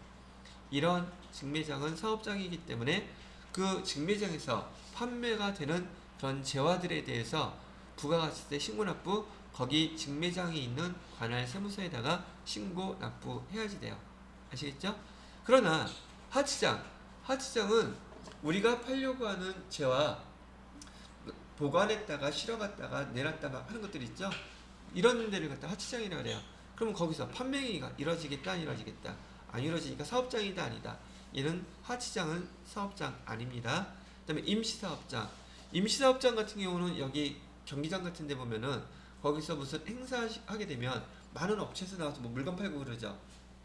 이런 직매장은 사업장이기 때문에 그 직매장에서 판매가 되는 그런 재화들에 대해서 부가가치세 신고납부 거기 직매장이 있는 관할 세무서에다가 신고 납부해야지 돼요. 아시겠죠? 그러나 하치장은 우리가 팔려고 하는 재화 보관했다가 실어갔다가 내놨다 막 하는 것들 있죠? 이런 데를 갖다 하치장이라고 그래요. 그러면 거기서 판매가 이루어지겠다 안 이루어지겠다, 안 이루어지니까 사업장이다 아니다. 얘는 하치장은 사업장 아닙니다. 그 다음에 임시사업장 같은 경우는 여기 경기장 같은 데 보면은 거기서 무슨 행사하게 되면 많은 업체에서 나와서 뭐 물건 팔고 그러죠.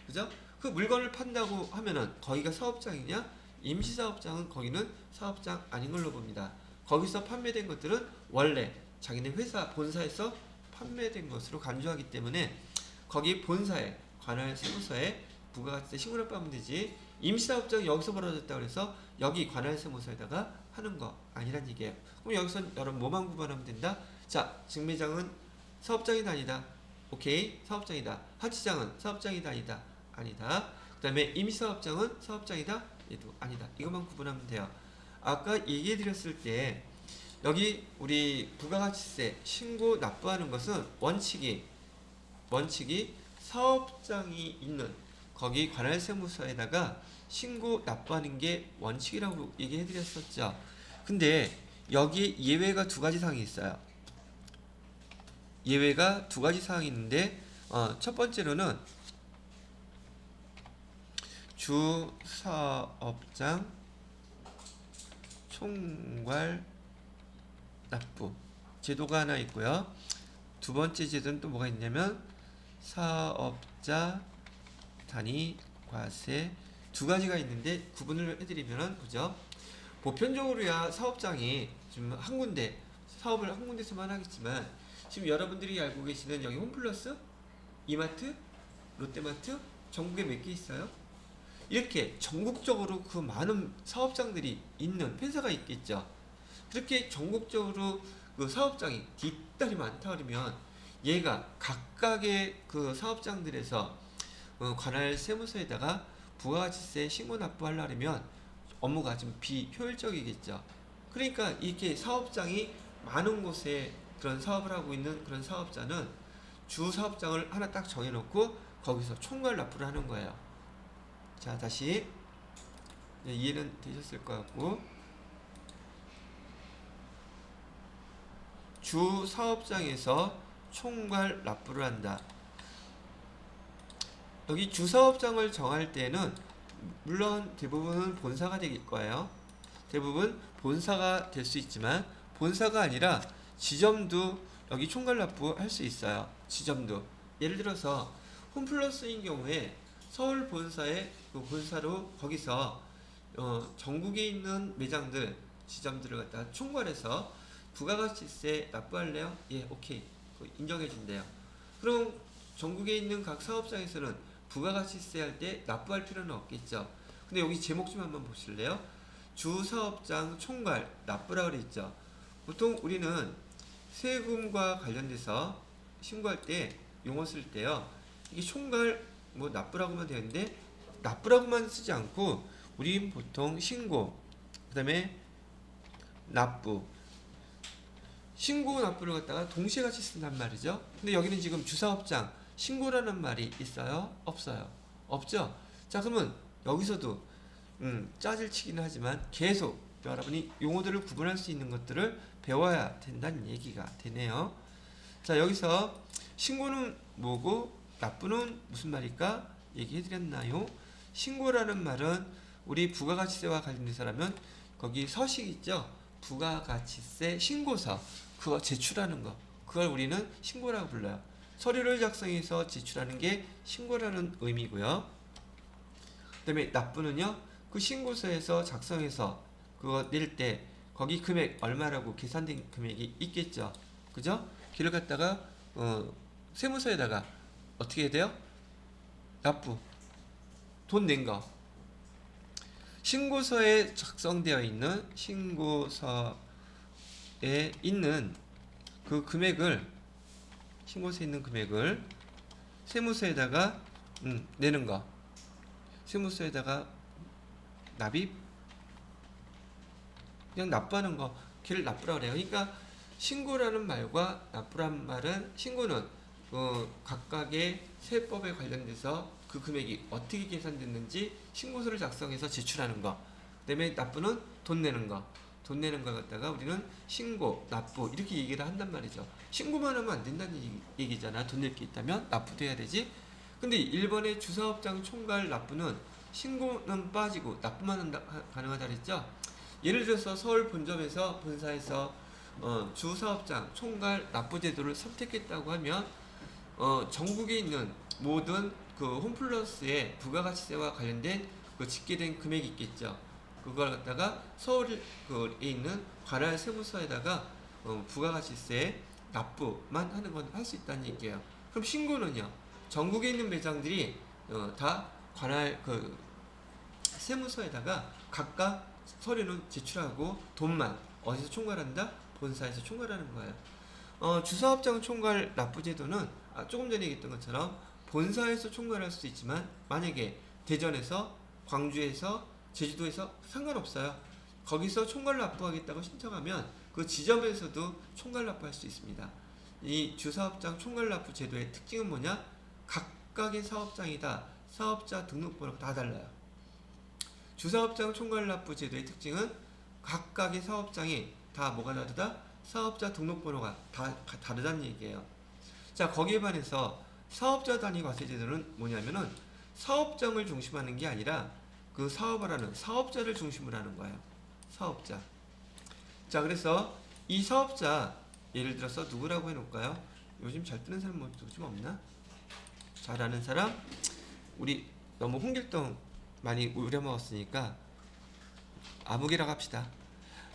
그죠? 그 물건을 판다고 하면은 거기가 사업장이냐? 임시사업장은 거기는 사업장 아닌 걸로 봅니다. 거기서 판매된 것들은 원래 자기네 회사 본사에서 판매된 것으로 간주하기 때문에 거기 본사에 관할 세무서에 부가가치세 신고납부 하면 되지, 임시사업장이 여기서 벌어졌다고 해서 여기 관할 세무서에다가 하는 거 아니란 얘기예요. 그럼 여기서 여러분 뭐만 구분하면 된다? 자, 직매장은 사업장이다 아니다? 오케이, 사업장이다. 하치장은 사업장이다 아니다? 아니다. 그 다음에 임시사업장은 사업장이다? 얘도 아니다. 이것만 구분하면 돼요. 아까 얘기해 드렸을 때 여기 우리 부가가치세 신고 납부하는 것은 원칙이 사업장이 있는 거기 관할 세무서에다가 신고 납부하는 게 원칙이라고 얘기해 드렸었죠. 근데 여기 예외가 두 가지 사항이 있어요. 예외가 두 가지 사항이 있는데 첫 번째로는 주사업장 총괄 납부 제도가 하나 있고요. 두 번째 제도는 또 뭐가 있냐면 사업자 단위 과세, 두 가지가 있는데 구분을 해드리면은 보죠. 보편적으로야 사업장이 지금 한 군데 사업을 한 군데서만 하겠지만 지금 여러분들이 알고 계시는 여기 홈플러스, 이마트, 롯데마트 전국에 몇 개 있어요? 이렇게 전국적으로 그 많은 사업장들이 있는 회사가 있겠죠. 그렇게 전국적으로 그 사업장이 뒷달이 많다 그러면 얘가 각각의 그 사업장들에서 관할 세무서에다가 부가가치세 신고 납부하려면 업무가 좀 비효율적이겠죠. 그러니까 이렇게 사업장이 많은 곳에 그런 사업을 하고 있는 그런 사업자는 주 사업장을 하나 딱 정해놓고 거기서 총괄 납부를 하는 거예요. 자, 다시 이해는 되셨을 것 같고, 주 사업장에서 총괄 납부를 한다. 여기 주 사업장을 정할 때는 물론 대부분은 본사가 될 거예요. 대부분 본사가 될 수 있지만 본사가 아니라 지점도 여기 총괄 납부할 수 있어요. 지점도. 예를 들어서 홈플러스인 경우에 서울 본사의 그 본사로 거기서 전국에 있는 매장들, 지점들을 갖다 총괄해서 부가가치세 납부할래요? 예, 오케이. 인정해 준대요. 그럼 전국에 있는 각 사업장에서는 부가가치세 할 때 납부할 필요는 없겠죠. 근데 여기 제목 좀 한번 보실래요? 주사업장 총괄 납부라 그랬죠. 보통 우리는 세금과 관련돼서 신고할 때 용어 쓸 때요, 이게 총괄 뭐 납부라고 하면 되는데 납부라고만 쓰지 않고 우리 보통 신고, 그다음에 납부, 신고 납부를 갖다가 동시에 같이 쓴단 말이죠. 근데 여기는 지금 주사업장 신고라는 말이 있어요? 없어요? 없죠? 자, 그러면 여기서도 짜질 치기는 하지만 계속 여러분이 용어들을 구분할 수 있는 것들을 배워야 된다는 얘기가 되네요. 자, 여기서 신고는 뭐고 납부는 무슨 말일까 얘기해 드렸나요? 신고라는 말은 우리 부가가치세와 관련돼서라면 거기 서식 있죠? 부가가치세 신고서, 그거 제출하는 거, 그걸 우리는 신고라고 불러요. 서류를 작성해서 제출하는 게 신고라는 의미고요. 그 다음에 납부는요, 그 신고서에서 작성해서 그거 낼 때 거기 금액 얼마라고 계산된 금액이 있겠죠. 그죠? 걔를 갖다가 세무서에다가 어떻게 해야 돼요? 납부, 돈 낸 거. 신고서에 작성되어 있는 신고서에 있는 그 금액을, 신고서에 있는 금액을 세무서에다가 내는 거. 세무서에다가 납입, 그냥 납부하는 거, 걔를 납부라고 그래요. 그러니까 신고라는 말과 납부란 말은, 신고는 각각의 세법에 관련돼서 그 금액이 어떻게 계산됐는지 신고서를 작성해서 제출하는 거. 그다음에 납부는 돈 내는 거. 돈 내는 걸 갖다가 우리는 신고, 납부 이렇게 얘기를 한단 말이죠. 신고만 하면 안 된다는 얘기잖아. 돈 낼 게 있다면 납부도 해야 되지. 근데 일본의 주사업장 총괄 납부는 신고는 빠지고 납부만 가능하다 그랬죠. 예를 들어서 서울 본점에서 본사에서 주사업장 총괄 납부 제도를 선택했다고 하면 전국에 있는 모든 그 홈플러스의 부가가치세와 관련된 그 집계된 금액이 있겠죠. 그걸 갖다가 서울에 있는 관할 세무서에다가 부가가치세 납부만 하는 건 할 수 있다는 얘기예요. 그럼 신고는요, 전국에 있는 매장들이 다 관할 그 세무서에다가 각각 서류는 제출하고 돈만 어디서 총괄한다? 본사에서 총괄하는 거예요. 주사업장 총괄 납부 제도는 조금 전에 얘기했던 것처럼 본사에서 총괄할 수도 있지만 만약에 대전에서, 광주에서, 제주도에서 상관없어요. 거기서 총괄 납부하겠다고 신청하면 그 지점에서도 총괄 납부할 수 있습니다. 이 주사업장 총괄 납부 제도의 특징은 뭐냐? 각각의 사업장이다. 사업자 등록번호가 다 달라요. 주사업장 총괄 납부 제도의 특징은 각각의 사업장이 다 뭐가 다르다? 사업자 등록번호가 다 다르다는 얘기예요. 자, 거기에 반해서 사업자 단위 과세 제도는 뭐냐면은 사업장을 중심하는 게 아니라 그 사업을 하는 사업자를 중심으로 하는 거예요. 사업자. 자, 그래서 이 사업자 예를 들어서 누구라고 해놓을까요? 요즘 잘 뜨는 사람 뭐 좀 없나? 잘 아는 사람? 우리 너무 홍길동 많이 우려먹었으니까 아무개라고 합시다.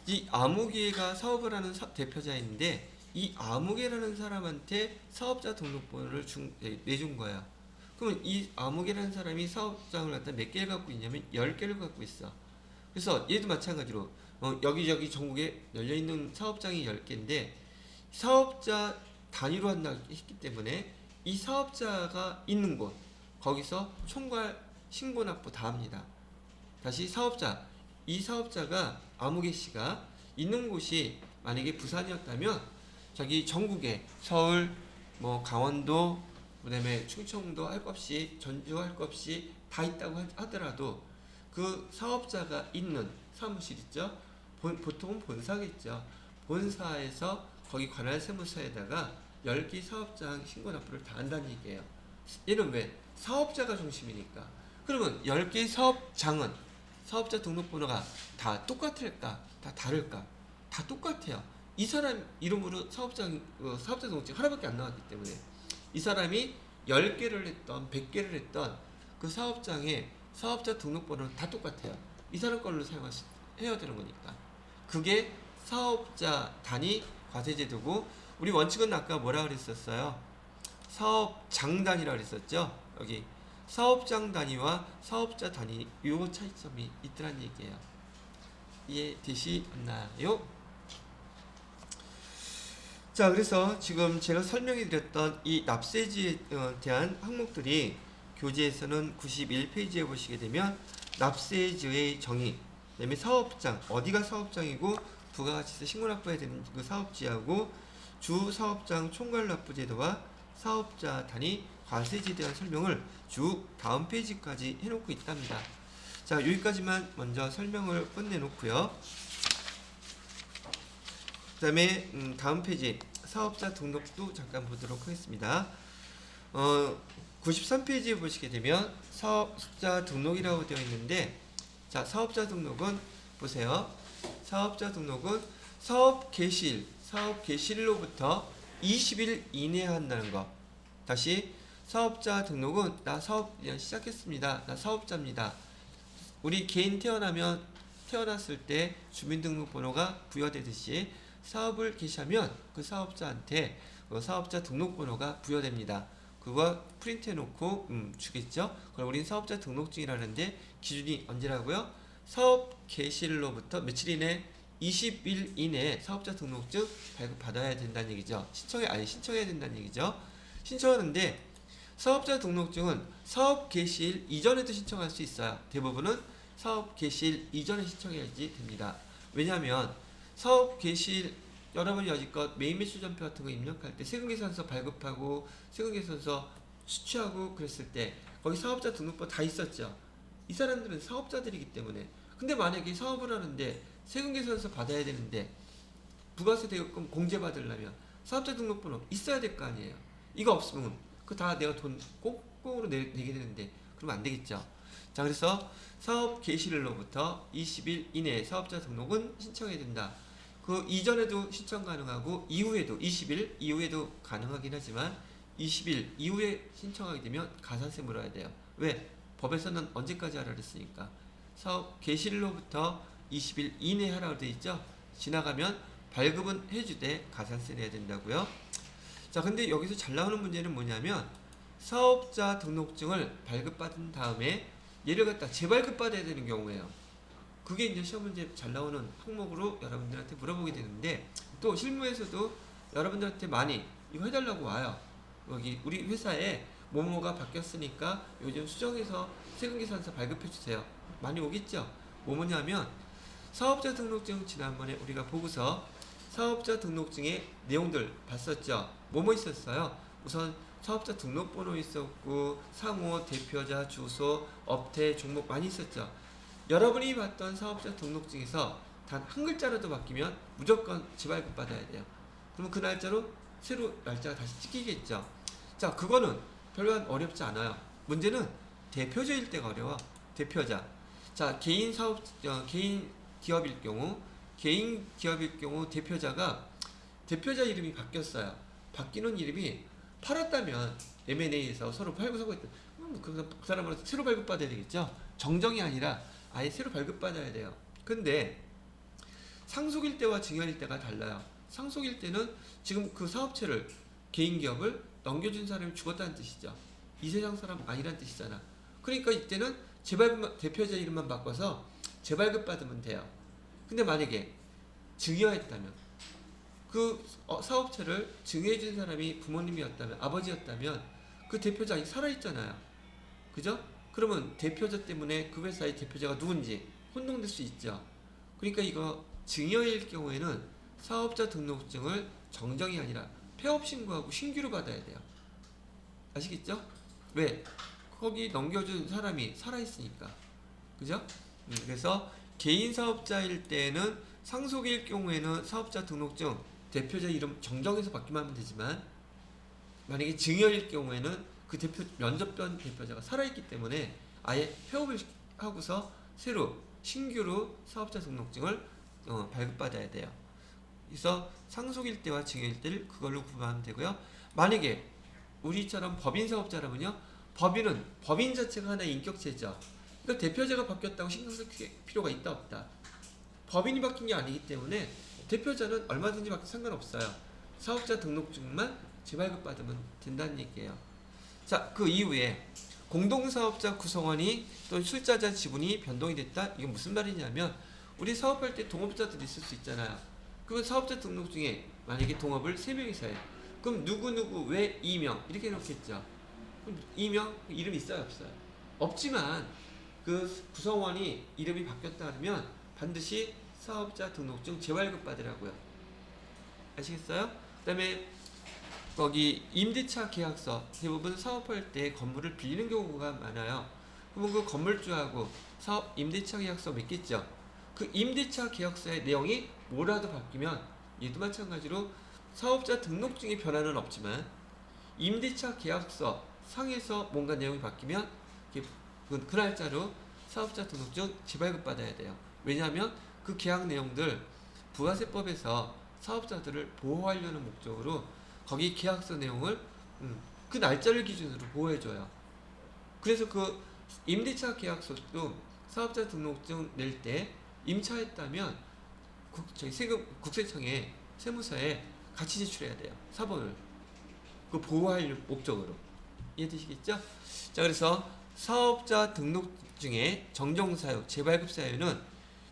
이 아무개가 사업을 하는 대표자인데 이 아무개라는 사람한테 사업자 등록번호를 내준 거야. 그러면 이 아무개라는 사람이 사업장을 갖다 몇 개를 갖고 있냐면 10개를 갖고 있어. 그래서 얘도 마찬가지로 여기저기 전국에 열려있는 사업장이 10개인데 사업자 단위로 한다 했기 때문에 이 사업자가 있는 곳, 거기서 총괄 신고 납부 다 합니다. 다시 사업자, 이 사업자가 아무개 씨가 있는 곳이 만약에 부산이었다면 자기 전국에 서울, 뭐 강원도, 그다음에 충청도 할 것 없이, 전주 할 것 없이 다 있다고 하더라도 그 사업자가 있는 사무실 있죠. 보통은 본사겠죠. 본사에서 거기 관할 세무서에다가 10개 사업장 신고 납부를 다 한다는 얘기예요. 얘는 왜? 사업자가 중심이니까. 그러면 10개 사업장은 사업자 등록번호가 다 똑같을까? 다 다를까? 다 똑같아요. 이 사람 이름으로 사업자 등록증 하나밖에 안 나왔기 때문에 이 사람이 10개를 했던 100개를 했던 그 사업장의 사업자 등록번호는 다 똑같아요. 이 사람 걸로 해야 되는 거니까. 그게 사업자 단위 과세제도고, 우리 원칙은 아까 뭐라 그랬었어요? 사업장 단위라고 그랬었죠. 여기 사업장 단위와 사업자 단위 요 차이점이 있더란 얘기예요. 이해되시나요? 자, 그래서 지금 제가 설명해 드렸던 이 납세지에 대한 항목들이 교재에서는 91페이지에 보시게 되면 납세주의 정의, 그다음에 사업장, 어디가 사업장이고 부가가치세 신고납부해야 되는 그 사업지하고 주 사업장 총괄납부제도와 사업자 단위 과세제에 대한 설명을 쭉 다음 페이지까지 해놓고 있답니다. 자, 여기까지만 먼저 설명을 끝내놓고요. 그 다음에 다음 페이지 사업자 등록도 잠깐 보도록 하겠습니다. 93페이지에 보시게 되면 사업자 등록이라고 되어 있는데, 자, 사업자 등록은 보세요. 사업자 등록은 사업 개시일로부터 20일 이내에 한다는 거. 다시 사업자 등록은 나 사업 시작했습니다. 나 사업자입니다. 우리 개인 태어났을 때 주민등록번호가 부여되듯이 사업을 개시하면 그 사업자한테 그 사업자 등록번호가 부여됩니다. 그거 프린트해 놓고 주겠죠. 그럼 우리는 사업자 등록증이라는데 기준이 언제라고요? 사업 개시일로부터 며칠 이내 20일 이내에 사업자 등록증 발급받아야 된다는 얘기죠. 신청해야 된다는 얘기죠. 신청하는데 사업자 등록증은 사업 개시일 이전에도 신청할 수 있어요. 대부분은 사업 개시일 이전에 신청해야지 됩니다. 왜냐하면 사업 개시일 여러분이 여지껏 매입 매출전표 같은 거 입력할 때 세금계산서 발급하고 세금계산서 수취하고 그랬을 때 거기 사업자 등록부 다 있었죠. 이 사람들은 사업자들이기 때문에. 근데 만약에 사업을 하는데 세금계산서 받아야 되는데 부가세 대금 공제 받으려면 사업자 등록번호 있어야 될 거 아니에요. 이거 없으면 그 다 내가 돈 꽁꽁으로 내게 되는데 그러면 안 되겠죠. 자, 그래서 사업 개시일로부터 20일 이내에 사업자 등록은 신청해야 된다. 그 이전에도 신청 가능하고 이후에도 20일 이후에도 가능하긴 하지만 20일 이후에 신청하게 되면 가산세 물어야 돼요. 왜? 법에서는 언제까지 하라 그랬으니까. 사업 개시일로부터 20일 이내에 하라고 되어 있죠. 지나가면 발급은 해주되 가산세 내야 된다고요. 자, 근데 여기서 잘 나오는 문제는 뭐냐면 사업자 등록증을 발급받은 다음에 얘를 갖다 재발급 받아야 되는 경우예요. 그게 이제 시험 문제 잘 나오는 항목으로 여러분들한테 물어보게 되는데, 또 실무에서도 여러분들한테 많이 이거 해달라고 와요. 여기 우리 회사에 뭐뭐가 바뀌었으니까 요즘 수정해서 세금계산서 발급해주세요. 많이 오겠죠. 뭐냐면 사업자 등록증 지난번에 우리가 보고서 사업자 등록증의 내용들 봤었죠. 뭐뭐 있었어요? 우선 사업자 등록번호 있었고 상호, 대표자, 주소, 업태, 종목 많이 있었죠. 여러분이 봤던 사업자 등록증에서 단 한 글자라도 바뀌면 무조건 재발급 받아야 돼요. 그러면 그 날짜로 새로 날짜가 다시 찍히겠죠. 자, 그거는 별로 어렵지 않아요. 문제는 대표자일 때가 어려워. 대표자. 자, 개인 기업일 경우 대표자 이름이 바뀌었어요. 바뀌는 이름이 팔았다면 M&A에서 서로 팔고 사고 했다. 그 사람으로 새로 발급받아야 되겠죠. 정정이 아니라 아예 새로 발급받아야 돼요. 근데 상속일 때와 증여일 때가 달라요. 상속일 때는 지금 그 사업체를 개인 기업을 넘겨준 사람이 죽었다는 뜻이죠. 이 세상 사람 아니란 뜻이잖아. 그러니까 이때는 대표자 이름만 바꿔서 재발급 받으면 돼요. 근데 만약에 증여했다면 그 사업체를 증여해준 사람이 부모님이었다면, 아버지였다면 그 대표자 아직 살아있잖아요. 그죠? 그러면 대표자 때문에 그 회사의 대표자가 누군지 혼동될 수 있죠. 그러니까 이거 증여일 경우에는 사업자 등록증을 정정이 아니라 폐업 신고하고 신규로 받아야 돼요. 아시겠죠? 왜? 거기 넘겨준 사람이 살아있으니까. 그죠? 그래서 개인 사업자일 때는 상속일 경우에는 사업자 등록증 대표자 이름 정정해서 받기만 하면 되지만, 만약에 증여일 경우에는 그 면접관 대표자가 살아있기 때문에 아예 폐업을 하고서 새로 신규로 사업자 등록증을 발급받아야 돼요. 그래서 상속일 때와 증여일 때를 그걸로 구분하면 되고요. 만약에 우리처럼 법인 사업자라면요, 법인 자체가 하나의 인격체죠. 그러니까 대표자가 바뀌었다고 신경 쓸 필요가 있다 없다. 법인이 바뀐 게 아니기 때문에 대표자는 얼마든지 바뀌어도 상관없어요. 사업자 등록증만 재발급 받으면 된다는 얘기예요. 자, 그 이후에 공동사업자 구성원이 또 출자자 지분이 변동이 됐다. 이게 무슨 말이냐면 우리 사업할 때 동업자들이 있을 수 있잖아요. 그 사업자 등록증에 만약에 동업을 3명이서 해. 그럼 누구누구 왜 2명 이렇게 해놓겠죠. 이명 이름 있어요 없어요? 없지만 그 구성원이 이름이 바뀌었다 그러면 반드시 사업자 등록증 재발급 받으라고요. 아시겠어요? 그다음에 거기 임대차 계약서 대부분 사업할 때 건물을 빌리는 경우가 많아요. 그러면 그 건물주하고 사업 임대차 계약서 맺겠죠. 그 임대차 계약서의 내용이 뭐라도 바뀌면 얘도 마찬가지로 사업자 등록증의 변화는 없지만 임대차 계약서 상에서 뭔가 내용이 바뀌면 그 날짜로 사업자 등록증 재발급 받아야 돼요. 왜냐하면 그 계약 내용들 부가세법에서 사업자들을 보호하려는 목적으로 거기 계약서 내용을 그 날짜를 기준으로 보호해줘요. 그래서 그 임대차 계약서도 사업자 등록증 낼 때 임차했다면 세금 국세청에 세무서에 같이 제출해야 돼요. 사본을 그 보호할 목적으로. 이해되시겠죠? 자, 그래서 사업자 등록증의 정정사유, 재발급 사유는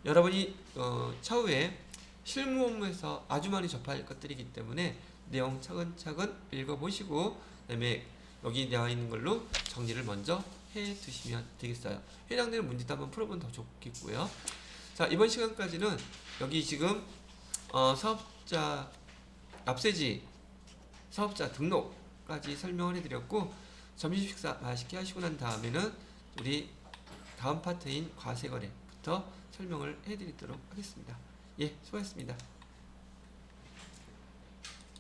여러분이 차후에 실무 업무에서 아주 많이 접할 것들이기 때문에 내용 차근차근 읽어보시고 그다음에 여기 나와 있는 걸로 정리를 먼저 해 두시면 되겠어요. 해당되는 문제도 한번 풀어보면 더 좋겠고요. 자, 이번 시간까지는 여기 지금 사업자 납세지 사업자 등록까지 설명을 해드렸고 점심 식사 맛있게 하시고 난 다음에는 우리 다음 파트인 과세거래부터 설명을 해드리도록 하겠습니다. 예, 수고하셨습니다.